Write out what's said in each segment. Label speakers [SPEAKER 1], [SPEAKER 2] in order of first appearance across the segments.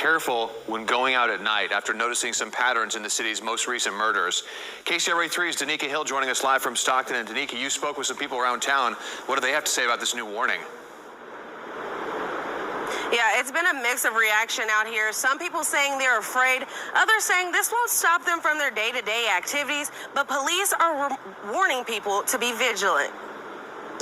[SPEAKER 1] careful when going out at night after noticing some patterns in the city's most recent murders. KCRA3's Danica Hill joining us live from Stockton. And Danica, you spoke with some people around town. What do they have to say about this new warning?
[SPEAKER 2] Yeah, it's been a mix of reaction out here. Some people saying they're afraid, others saying this won't stop them from their day-to-day activities, but police are warning people to be vigilant.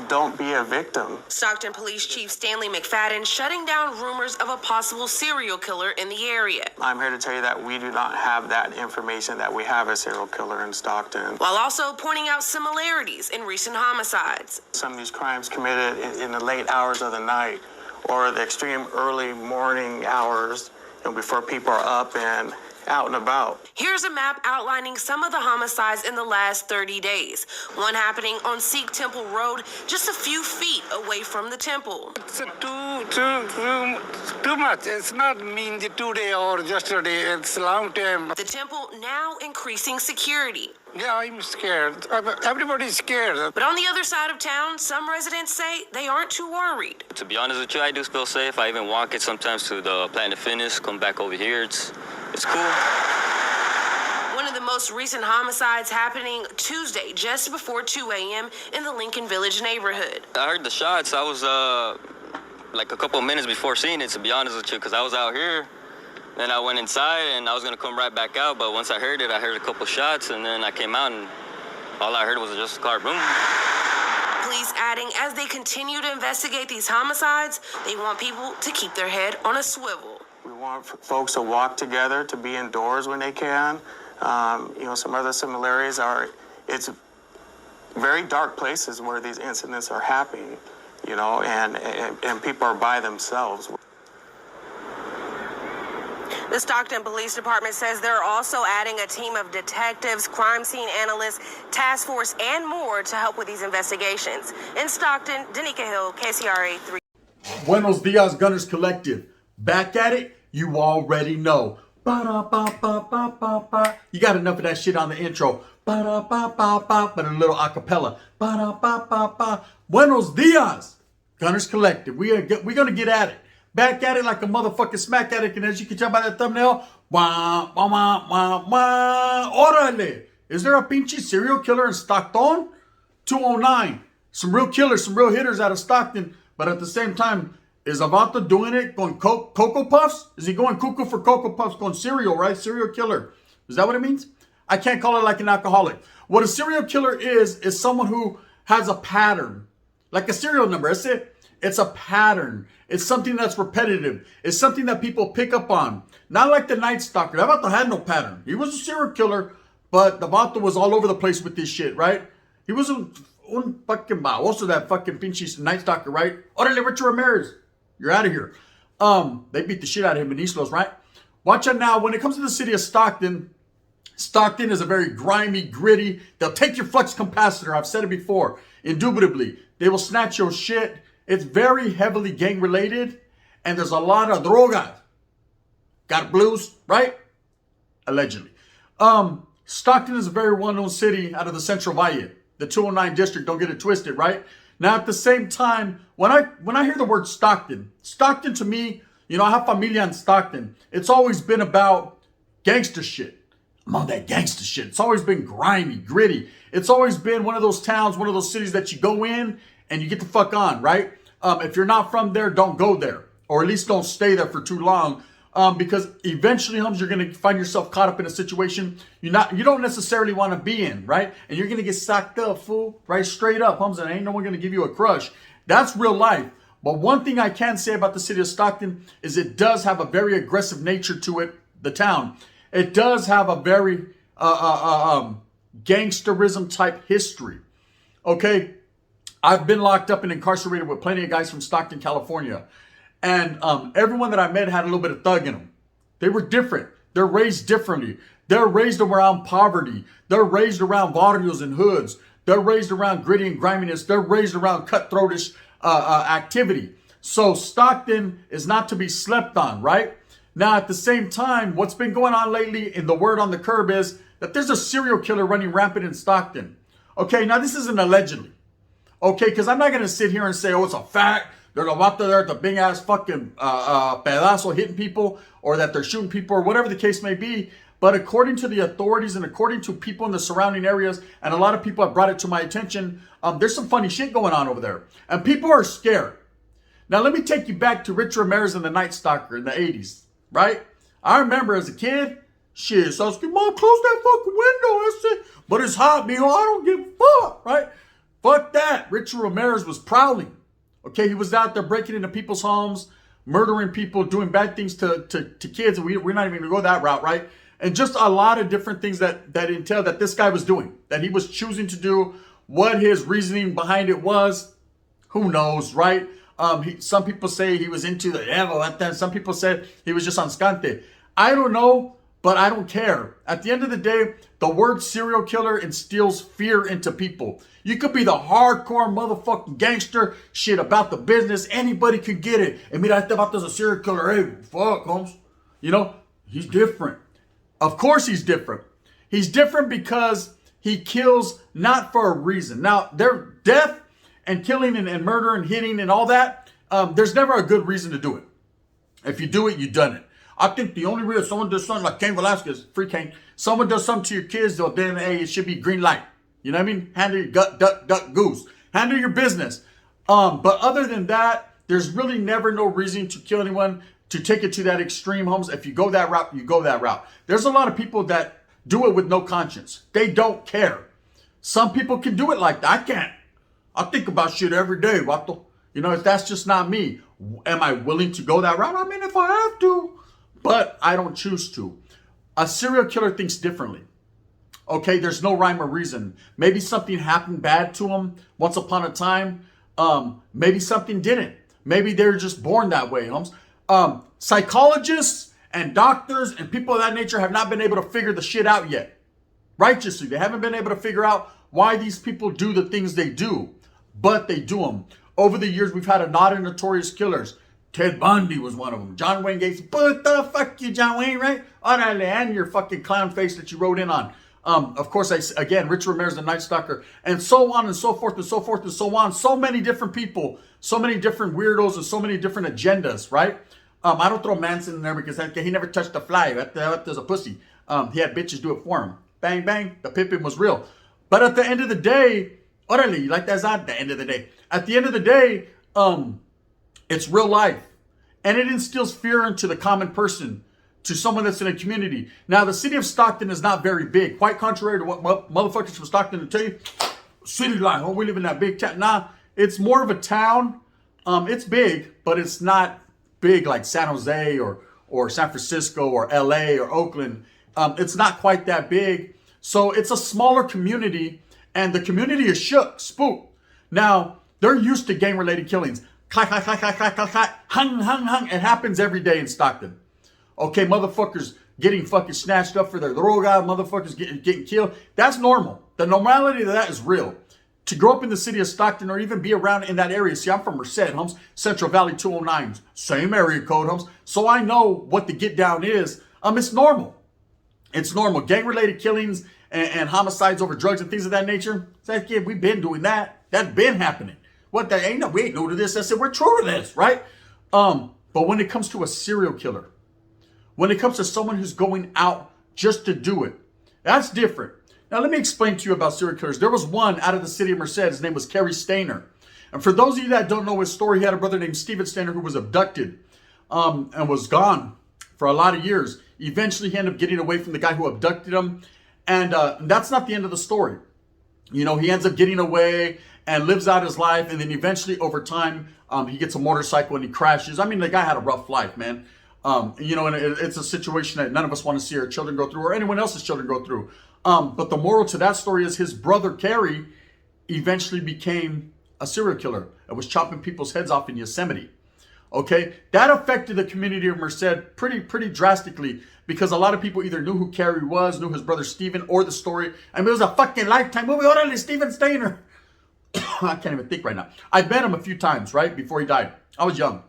[SPEAKER 3] Don't be a victim.
[SPEAKER 2] Stockton Police Chief Stanley McFadden shutting down rumors of a possible serial killer in the area.
[SPEAKER 3] I'm here to tell you that we do not have that information that we have a serial killer in Stockton.
[SPEAKER 2] While also pointing out similarities in recent homicides.
[SPEAKER 3] Some of these crimes committed in the late hours of the night or the extreme early morning hours, before people are up and out and about.
[SPEAKER 2] Here's a map outlining some of the homicides in the last 30 days. One happening on Sikh Temple Road, just a few feet away from the temple.
[SPEAKER 4] It's too much. It's not mean today or yesterday. It's a long time.
[SPEAKER 2] The temple now increasing security.
[SPEAKER 4] Yeah, I'm scared. Everybody's scared.
[SPEAKER 2] But on the other side of town, some residents say they aren't too worried.
[SPEAKER 5] To be honest with you, I do feel safe. I even walk it sometimes to the Planet Fitness, come back over here. It's cool.
[SPEAKER 2] One of the most recent homicides happening Tuesday, just before 2 a.m. in the Lincoln Village neighborhood.
[SPEAKER 5] I heard the shots. I was like a couple of minutes before seeing it, to be honest with you, because I was out here. Then I went inside and I was going to come right back out. But once I heard it, I heard a couple shots, and then I came out and all I heard was just a car boom.
[SPEAKER 2] Police adding, as they continue to investigate these homicides, they want people to keep their head on a swivel.
[SPEAKER 3] We want folks to walk together, to be indoors when they can. Some other similarities are, it's very dark places where these incidents are happening, and people are by themselves.
[SPEAKER 2] The Stockton Police Department says they're also adding a team of detectives, crime scene analysts, task force, and more to help with these investigations. In Stockton, Danica Hill, KCRA 3.
[SPEAKER 6] Buenos dias, Gunners Collective. Back at it, you already know. Ba-da-ba-ba-ba-ba-ba. You got enough of that shit on the intro. Ba-da-ba-ba-ba, but a little acapella. Ba-da-ba-ba-ba. Buenos dias, Gunners Collective. We're going to get at it. Back at it like a motherfucking smack addict. And as you can tell by that thumbnail, wah, wah, wah, wah, wah. Orale. Is there a pinche serial killer in Stockton? 209. Some real killers, some real hitters out of Stockton. But at the same time, is Avanta doing it? Going Cocoa Puffs? Is he going cuckoo for Cocoa Puffs? Going serial, right? Serial killer. Is that what it means? I can't call it like an alcoholic. What a serial killer is someone who has a pattern. Like a serial number. That's it. It's a pattern. It's something that's repetitive. It's something that people pick up on. Not like the Night Stalker. That Vato had no pattern. He was a serial killer, but the Vato was all over the place with this shit, right? He was un fucking baboso, that fucking pinche Night Stalker, right? Orale, Richard Ramirez. You're out of here. They beat the shit out of him in Islos, right? Watch out now. When it comes to the city of Stockton, Stockton is a very grimy, gritty. They'll take your flux capacitor. I've said it before. Indubitably. They will snatch your shit. It's very heavily gang related, and there's a lot of droga. Got blues, right? Allegedly. Stockton is a very well-known city out of the Central Valle, the 209 district. Don't get it twisted, right? Now, at the same time, when I hear the word Stockton to me, I have familia in Stockton. It's always been about gangster shit. I'm on that gangster shit. It's always been grimy, gritty. It's always been one of those towns, one of those cities that you go in and you get the fuck on, right? If you're not from there, don't go there. Or at least don't stay there for too long. Because eventually, Hums, you're going to find yourself caught up in a situation you don't necessarily want to be in, right? And you're going to get socked up, fool, right? Straight up, Hums, and ain't no one going to give you a crush. That's real life. But one thing I can say about the city of Stockton is it does have a very aggressive nature to it, the town. It does have a very gangsterism type history. Okay? I've been locked up and incarcerated with plenty of guys from Stockton, California. And everyone that I met had a little bit of thug in them. They were different. They're raised differently. They're raised around poverty. They're raised around barrios and hoods. They're raised around gritty and griminess. They're raised around cutthroatish activity. So Stockton is not to be slept on, right? Now, at the same time, what's been going on lately in the word on the curb is that there's a serial killer running rampant in Stockton. Okay, now this isn't allegedly. Okay, because I'm not going to sit here and say, oh, it's a fact. There's a vato there at the big ass fucking pedazo hitting people, or that they're shooting people, or whatever the case may be. But according to the authorities and according to people in the surrounding areas, and a lot of people have brought it to my attention, there's some funny shit going on over there. And people are scared. Now, let me take you back to Rich Ramirez and the Night Stalker in the 80s, right? I remember as a kid, shit, so I was like, Mom, close that fucking window. I said, but it's hot, mijo. I don't give a fuck, right? Fuck that. Richard Ramirez was prowling. Okay, he was out there breaking into people's homes, murdering people, doing bad things to kids. And we're not even going to go that route, right? And just a lot of different things that entail that this guy was doing, that he was choosing to do. What his reasoning behind it was, who knows, right? Some people say he was into the devil. And then some people said he was just on scante. I don't know, but I don't care. At the end of the day, the word serial killer instills fear into people. You could be the hardcore motherfucking gangster, shit about the business. Anybody could get it. And mira, este vato is a serial killer. Hey, fuck, Holmes. You know, he's different. Of course he's different. He's different because he kills not for a reason. Now, their death and killing and murder and hitting and all that, there's never a good reason to do it. If you do it, you've done it. I think the only reason someone does something like Cain Velasquez, free Cain, someone does something to your kids, though, then hey, it should be green light. You know what I mean? Handle your gut, duck, duck, goose. Handle your business. But other than that, there's really never no reason to kill anyone, to take it to that extreme, Holmes. If you go that route, you go that route. There's a lot of people that do it with no conscience. They don't care. Some people can do it like that. I can't. I think about shit every day, vato. You know, that's just not me. Am I willing to go that route? I mean, if I have to, but I don't choose to. A serial killer thinks differently. Okay, there's no rhyme or reason. Maybe something happened bad to him once upon a time. Maybe something didn't. Maybe they're just born that way, Holmes. Psychologists and doctors and people of that nature have not been able to figure the shit out yet. Righteously, they haven't been able to figure out why these people do the things they do, but they do them. Over the years, we've had a lot of notorious killers. Ted Bundy was one of them. John Wayne Gacy. But the fuck you, John Wayne, right? Orale, and your fucking clown face that you wrote in on. Of course, again, Rich Ramirez, the Night Stalker, and so on and so forth and so forth and so on. So many different people, so many different weirdos, and so many different agendas, right? I don't throw Manson in there because he never touched a fly. There's a pussy. He had bitches do it for him. Bang, bang. The pimping was real. But at the end of the day, orale, you like that's at the end of the day. At the end of the day, it's real life. And it instills fear into the common person, to someone that's in a community. Now, the city of Stockton is not very big. Quite contrary to what motherfuckers from Stockton will tell you. City life, oh, we live in that big town. Nah, it's more of a town. It's big, but it's not big like San Jose or San Francisco or LA or Oakland. It's not quite that big. So it's a smaller community, and the community is shook, spooked. Now, they're used to gang-related killings. Clack, clack, clack, clack, clack, clack, clack, hung, hung, hung. It happens every day in Stockton. Okay, motherfuckers getting fucking snatched up for their droga, motherfuckers getting killed. That's normal. The normality of that is real. To grow up in the city of Stockton or even be around in that area. See, I'm from Merced, Holmes. Central Valley 209s. Same area code, Holmes. So I know what the get down is. It's normal. It's normal. Gang-related killings and homicides over drugs and things of that nature. It's like, yeah, we've been doing that. That's been happening. What the, we ain't new to this. I said, we're true to this, right? But when it comes to a serial killer, when it comes to someone who's going out just to do it, that's different. Now, let me explain to you about serial killers. There was one out of the city of Merced. His name was Kerry Stainer. And for those of you that don't know his story, he had a brother named Steven Stainer who was abducted and was gone for a lot of years. Eventually, he ended up getting away from the guy who abducted him. And that's not the end of the story. You know, he ends up getting away and lives out his life. And then eventually, over time, he gets a motorcycle and he crashes. I mean, the guy had a rough life, man. You know, and it's a situation that none of us want to see our children go through or anyone else's children go through. But the moral to that story is his brother, Kerry, eventually became a serial killer and was chopping people's heads off in Yosemite. Okay, that affected the community of Merced pretty drastically because a lot of people either knew who Kerry was, knew his brother Steven, or the story. I mean, it was a fucking Lifetime movie. Orale, Steven Stainer. I can't even think right now. I met him a few times, right, before he died. I was young.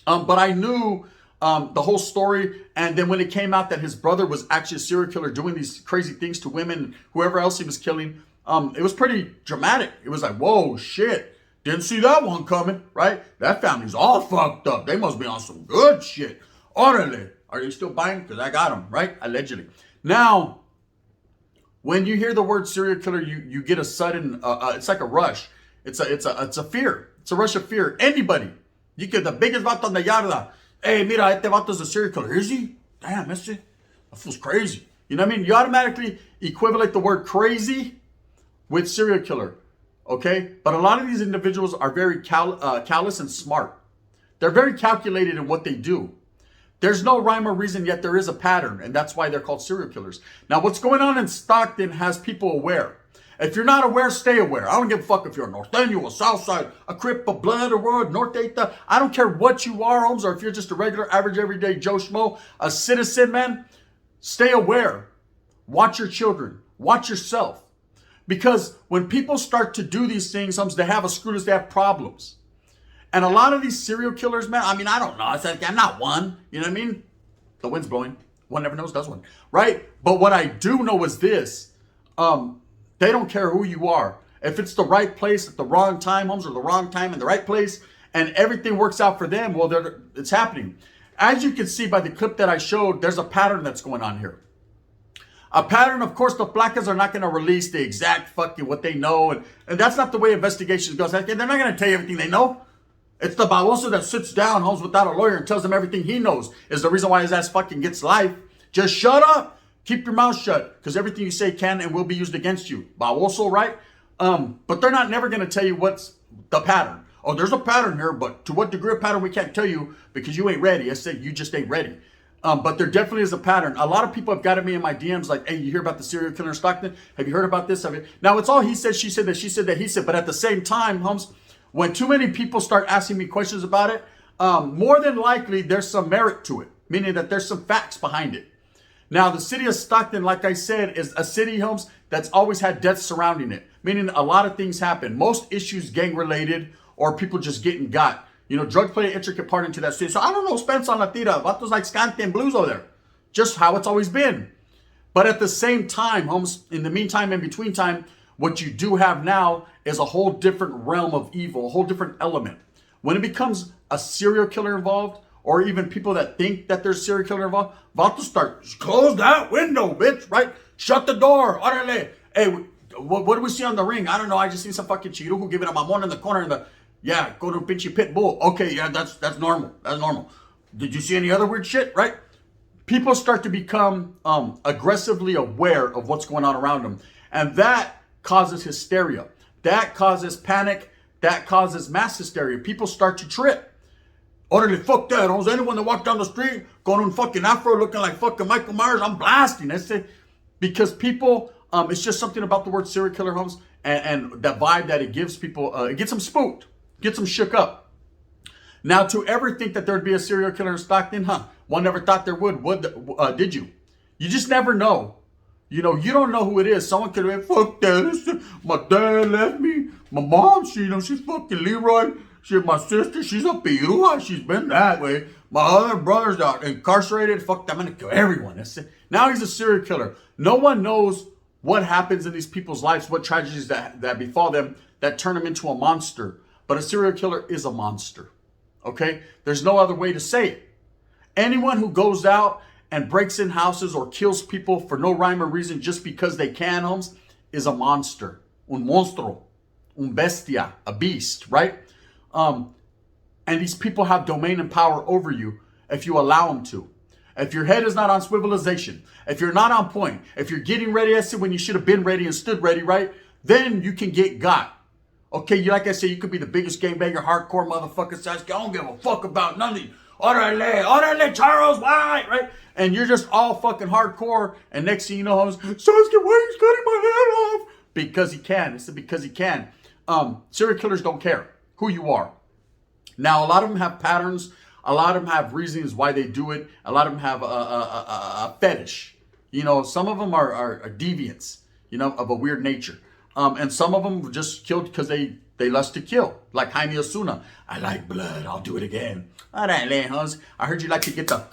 [SPEAKER 6] But I knew the whole story. And then when it came out that his brother was actually a serial killer doing these crazy things to women, whoever else he was killing, it was pretty dramatic. It was like, whoa, shit. Didn't see that one coming, right? That family's all fucked up. They must be on some good shit. Orale. Are you still buying? Because I got them, right? Allegedly. Now, when you hear the word serial killer, you get a sudden, it's like a rush. It's a fear. It's a rush of fear. Anybody. You get the biggest vato en la yarda. Hey, mira, este vato is a serial killer. Is he? Damn, that fool's crazy. You know what I mean? You automatically equivalent the word crazy with serial killer. Okay? But a lot of these individuals are very callous and smart. They're very calculated in what they do. There's no rhyme or reason, yet there is a pattern, and that's why they're called serial killers. Now, what's going on in Stockton has people aware. If you're not aware, stay aware. I don't give a fuck if you're a Norteño, a Southside, a Crip, a Blood, or what, North Eta. I don't care what you are, Holmes, or if you're just a regular, average, everyday Joe Schmo, a citizen, man. Stay aware. Watch your children. Watch yourself. Because when people start to do these things, Holmes, they have a screw loose, they have problems. And a lot of these serial killers, man, I mean, I don't know. It's like, I'm not one. You know what I mean? The wind's blowing. One never knows, does one. Right? But what I do know is this. They don't care who you are. If it's the right place at the wrong time, Holmes, or the wrong time in the right place, and everything works out for them, well, it's happening. As you can see by the clip that I showed, there's a pattern that's going on here. A pattern, of course, the placas are not going to release the exact fucking what they know. And that's not the way investigations goes. They're not going to tell you everything they know. It's the baboso that sits down, Holmes, without a lawyer and tells them everything he knows is the reason why his ass fucking gets life. Just shut up. Keep your mouth shut, because everything you say can and will be used against you. Baboso, right? But they're not never going to tell you what's the pattern. Oh, there's a pattern here, but to what degree of pattern we can't tell you because you ain't ready. I said you just ain't ready. But there definitely is a pattern. A lot of people have got at me in my DMs like, hey, you hear about the serial killer in Stockton? Have you heard about this? Now, it's all he said, she said, that she said, that he said. But at the same time, Holmes, when too many people start asking me questions about it, more than likely there's some merit to it, meaning that there's some facts behind it. Now, the city of Stockton, like I said, is a city, Holmes, that's always had deaths surrounding it, meaning a lot of things happen. Most issues gang-related or people just getting got. You know, drugs play an intricate part into that city. So I don't know, Spence on la tira, vatos like Scante and Blues over there. Just how it's always been. But at the same time, Holmes, in the meantime, in between time, what you do have now is a whole different realm of evil, a whole different element. When it becomes a serial killer involved, or even people that think that there's a serial killer involved, vatos start, close that window, bitch, right? Shut the door. Orale. Hey, what do we see on the ring? I don't know. I just seen some fucking chirujo giving a mamon in the corner yeah, go to a pinchy pit bull. Okay, yeah, that's normal. That's normal. Did you see any other weird shit, right? People start to become aggressively aware of what's going on around them. And that causes hysteria. That causes panic. That causes mass hysteria. People start to trip. Orderly, fuck that. Holmes. Anyone that walked down the street going on fucking afro looking like fucking Michael Myers, I'm blasting. That's it. Because people, it's just something about the word serial killer, Holmes, and that vibe that it gives people, it gets them spooked, gets them shook up. Now, to ever think that there'd be a serial killer in Stockton, one never thought there would did you? You just never know. You know, you don't know who it is. Someone could have been, fuck that. My dad left me. My mom, she's fucking Leroy. My sister, she's a pirua. She's been that way. My other brother's out incarcerated. Fuck, I'm gonna kill everyone. That's it. Now he's a serial killer. No one knows what happens in these people's lives, what tragedies that befall them that turn them into a monster. But a serial killer is a monster. Okay? There's no other way to say it. Anyone who goes out and breaks in houses or kills people for no rhyme or reason just because they can, Holmes, is a monster. Un monstruo. Un bestia. A beast, right? And these people have domain and power over you if you allow them to. If your head is not on swivelization, if you're not on point, if you're getting ready, I said when you should have been ready and stood ready, right? Then you can get got. Okay, like I said, you could be the biggest gangbanger, hardcore motherfucker, Sasuke. I don't give a fuck about none of you. Orale, Charles White, right? And you're just all fucking hardcore. And next thing you know, Sasuke, why he's cutting my head off? Because he can. It's because he can. Serial killers don't care who you are. Now, a lot of them have patterns. A lot of them have reasons why they do it. A lot of them have a fetish. You know, some of them are deviants, you know, of a weird nature. And some of them just killed because they lust to kill. Like Jaime Osuna. I like blood. I'll do it again. All right, Lejos. I heard you like to get the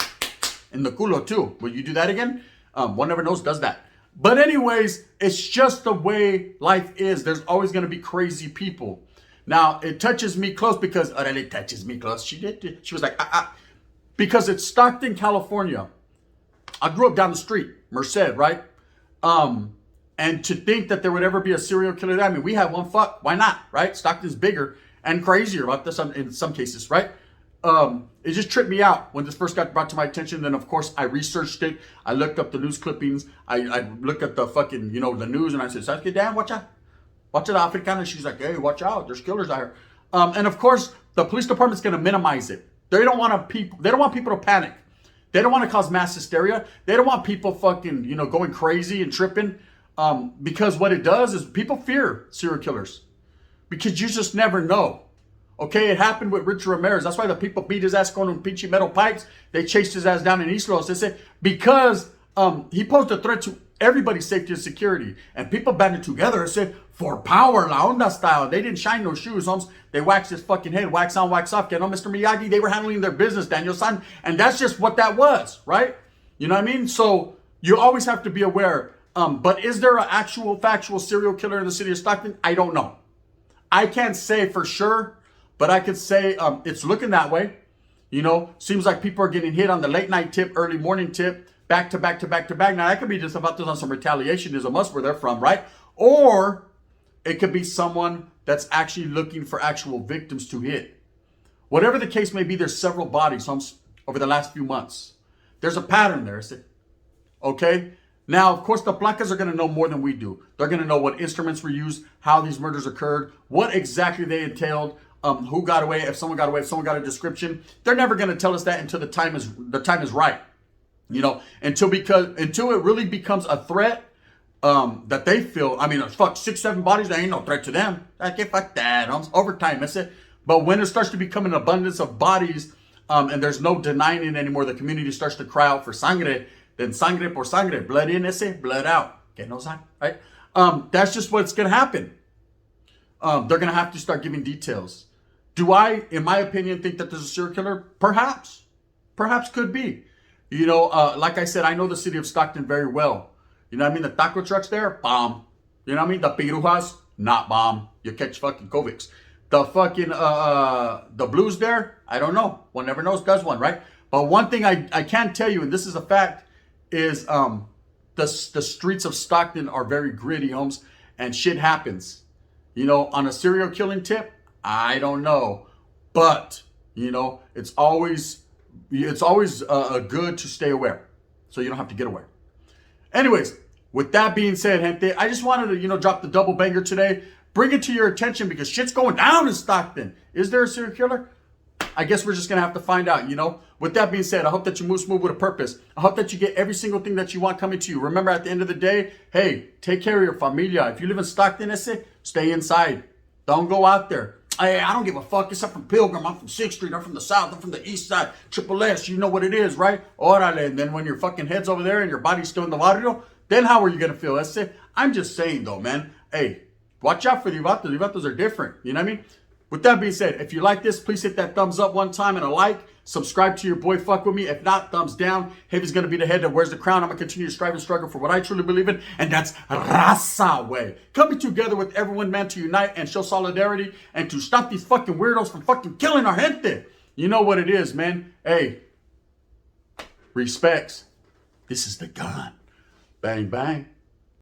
[SPEAKER 6] in the culo too. Will you do that again? One never knows does that. But anyways, it's just the way life is. There's always going to be crazy people. Now, it touches me close because, oh, it touches me close. She did. She was like, because it's Stockton, California. I grew up down the street, Merced, right? And to think that there would ever be a serial killer there, I mean, we have one, fuck, why not, right? Stockton's bigger and crazier about this in some cases, right? It just tripped me out when this first got brought to my attention. Then, of course, I researched it. I looked up the news clippings. I looked at the fucking, the news, and I said, "Sabes qué, Dan, watch out. Watch out, Africana." She's like, "Hey, watch out. There's killers out here." And, of course, the police department's going to minimize it. They don't want people to panic. They don't want to cause mass hysteria. They don't want people fucking, going crazy and tripping. Because what it does is people fear serial killers. Because you just never know. Okay, it happened with Richard Ramirez. That's why the people beat his ass going on pinchy metal pipes. They chased his ass down in East Los. They said because he posed a threat to everybody's safety and security. And people banded together and said, for power, La Onda style. They didn't shine no shoes, homes. They waxed his fucking head, wax on, wax off. You know, Mr. Miyagi, they were handling their business, Daniel-san. And that's just what that was, right? You know what I mean? So you always have to be aware. But is there an actual factual serial killer in the city of Stockton? I don't know. I can't say for sure. But I could say it's looking that way. Seems like people are getting hit on the late night tip, early morning tip, back to back to back to back. Now, that could be just about this on some retaliationism, us where they're from, right? Or it could be someone that's actually looking for actual victims to hit. Whatever the case may be, there's several bodies over the last few months. There's a pattern there. Okay? Now, of course, the placas are going to know more than we do. They're going to know what instruments were used, how these murders occurred, what exactly they entailed. Who got away, if someone got away, if someone got a description. They're never going to tell us that until the time is right. Until it really becomes a threat that they feel. I mean, fuck, 6-7 bodies, there ain't no threat to them. Okay, fuck that. Overtime, that's it. But when it starts to become an abundance of bodies, and there's no denying it anymore, the community starts to cry out for sangre, then sangre por sangre, blood in, blood out. Okay, no sang, right? That's just what's going to happen. They're going to have to start giving details. Do I, in my opinion, think that there's a serial killer? Perhaps. Perhaps could be. Like I said, I know the city of Stockton very well. You know what I mean? The taco trucks there, bomb. You know what I mean? The pirujas, not bomb. You catch fucking Kovics. The fucking, the blues there, I don't know. One never knows, does one, right? But one thing I can tell you, and this is a fact, is the streets of Stockton are very gritty, homes, and shit happens. On a serial killing tip, I don't know, but it's always good to stay aware, so you don't have to get aware. Anyways, with that being said, gente, I just wanted to drop the double banger today, bring it to your attention because shit's going down in Stockton. Is there a serial killer? I guess we're just gonna have to find out. With that being said, I hope that you move smooth with a purpose. I hope that you get every single thing that you want coming to you. Remember, at the end of the day, hey, take care of your familia. If you live in Stockton, stay inside. Don't go out there. I don't give a fuck. Except from Pilgrim. I'm from 6th Street. I'm from the South. I'm from the East Side. Triple S. You know what it is, right? Orale. And then when your fucking head's over there and your body's still in the barrio, then how are you going to feel? I'm just saying, though, man. Hey, watch out for the Ivatos. The Ivatos are different. You know what I mean? With that being said, if you like this, please hit that thumbs up one time and a like. Subscribe to your boy, fuck with me. If not, thumbs down. Heavy's going to be the head that wears the crown. I'm going to continue to strive and struggle for what I truly believe in, and that's Raza way. Coming together with everyone, man, to unite and show solidarity and to stop these fucking weirdos from fucking killing our gente. You know what it is, man. Hey, respects. This is the gun. Bang, bang.